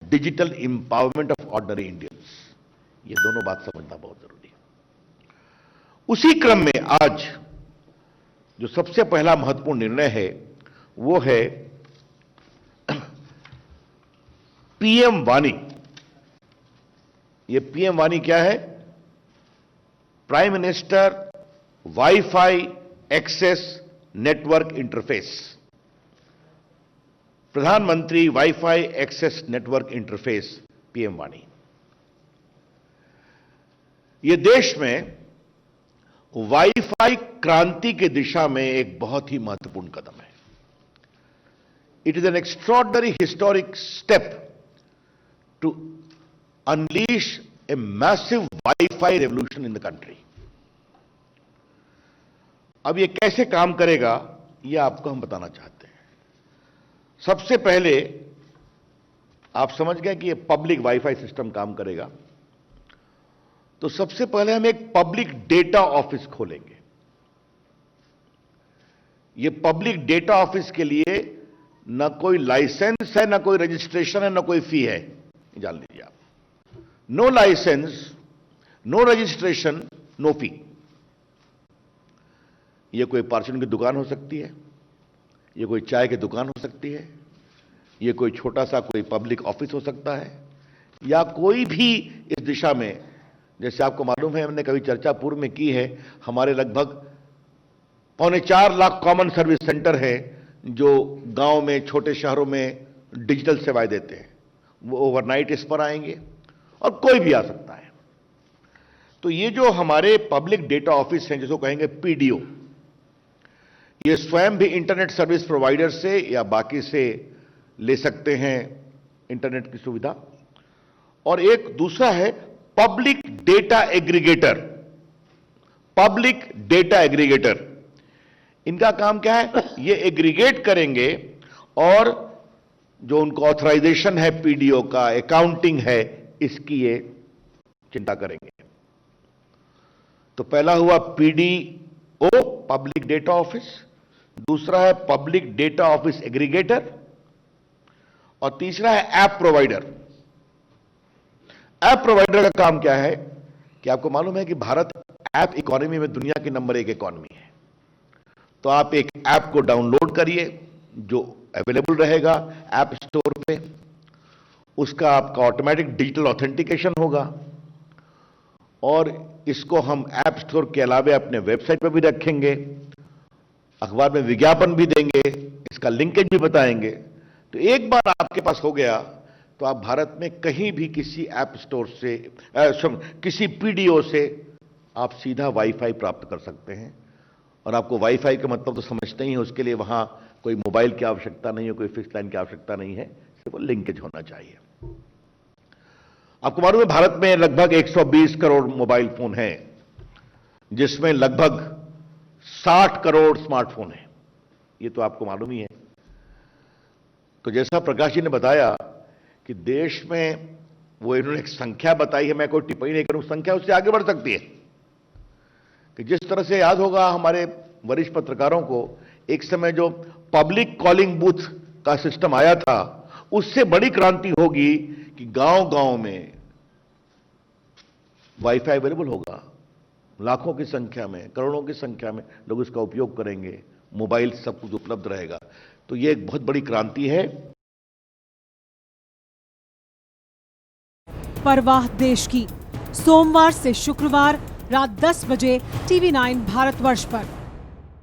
Digital empowerment of ordinary Indians. ये दोनों बात समझना बहुत जरूरी है। उसी क्रम में आज जो सबसे पहला महत्वपूर्ण निर्णय है वो है पीएम वाणी। ये पीएम वाणी क्या है? Prime minister WiFi access network interface. प्रधानमंत्री WiFi access network interface, PM वाणी। यह देश में वाईफाई क्रांति की दिशा में एक बहुत ही महत्वपूर्ण कदम है। It is an extraordinary historic step to unleash a massive wifi revolution in the country. अब यह कैसे काम करेगा यह आपको हम बताना चाहते हैं। सबसे पहले आप समझ गए कि यह पब्लिक वाईफाई सिस्टम काम करेगा, तो सबसे पहले हम एक पब्लिक डेटा ऑफिस खोलेंगे। यह पब्लिक डेटा ऑफिस के लिए न कोई लाइसेंस है, न कोई रजिस्ट्रेशन है, न कोई फी है। जान लीजिए आप, no licence, no registration, no fee. यह कोई परचून की दुकान हो सकती है, यह कोई चाय की दुकान हो सकती है, यह कोई छोटा सा कोई पब्लिक ऑफिस हो सकता है, या कोई भी इस दिशा में। जैसे आपको मालूम है, हमने कभी चर्चा पूर्व में की है, हमारे लगभग 4.25 लाख कॉमन सर्विस सेंटर है जो गांव में, छोटे शहरों में डिजिटल सेवाएं देते हैं। वो ओवरनाइट इस पर आएंगे और कोई भी आ सकता है। तो ये जो हमारे पब्लिक डेटा ऑफिस हैं, जिसको कहेंगे पीडीओ, ये स्वयं भी इंटरनेट सर्विस प्रोवाइडर से या बाकी से ले सकते हैं इंटरनेट की सुविधा। और एक दूसरा है public data aggregator. Public data aggregator, इनका काम क्या है? ये एग्रीगेट करेंगे और जो उनको ऑथराइजेशन है पीडीओ का, अकाउंटिंग है, इसकी ये चिंता करेंगे। तो पहला हुआ पीडीओ, पब्लिक डेटा ऑफिस। दूसरा है पब्लिक डेटा ऑफिस एग्रीगेटर, और तीसरा है ऐप प्रोवाइडर। ऐप प्रोवाइडर का काम क्या है कि आपको मालूम है कि भारत ऐप इकोनॉमी में दुनिया की नंबर 1 इकोनॉमी है। तो आप एक ऐप को डाउनलोड करिए जो अवेलेबल रहेगा ऐप स्टोर पे। उसका आपका ऑटोमेटिक डिजिटल ऑथेंटिकेशन होगा, और इसको हम ऐप स्टोर के अलावा अपने वेबसाइट पर भी रखेंगे, अखबार में विज्ञापन भी देंगे, इसका लिंकेज भी बताएंगे। तो एक बार आपके पास हो गया तो आप भारत में कहीं भी किसी ऐप स्टोर से, किसी पीडीओ से आप सीधा वाईफाई प्राप्त कर सकते हैं। और आपको वाईफाई का मतलब तो समझते ही हैं, उसके लिए वहां कोई मोबाइल की आवश्यकता नहीं है, कोई फिक्स लाइन की आवश्यकता नहीं है, सिर्फ लिंकेज होना चाहिए। आपको मालूम है भारत में लगभग 120 करोड़ मोबाइल फोन हैं, जिसमें लगभग 60 करोड़ स्मार्टफोन हैं। ये तो आपको मालूम ही है। तो जैसा प्रकाश जी ने बताया कि देश में, वो इन्होंने एक संख्या बताई है, मैं कोई टिप्पणी नहीं करूं, संख्या उससे आगे बढ़ सकती है। कि जिस तरह से याद होगा हमारे वरिष्ठ पत्रकारों को, एक समय जो पब्लिक कॉलिंग बूथ का सिस्टम आया था, उससे बड़ी क्रांति होगी कि गांव-गांव में वाईफाई अवेलेबल होगा। लाखों की संख्या में, करोड़ों की संख्या में लोग इसका उपयोग करेंगे, मोबाइल सब कुछ उपलब्ध रहेगा। तो यह एक बहुत बड़ी क्रांति है। परवाह देश की, सोमवार से शुक्रवार रात 10 बजे TV9 भारतवर्ष पर।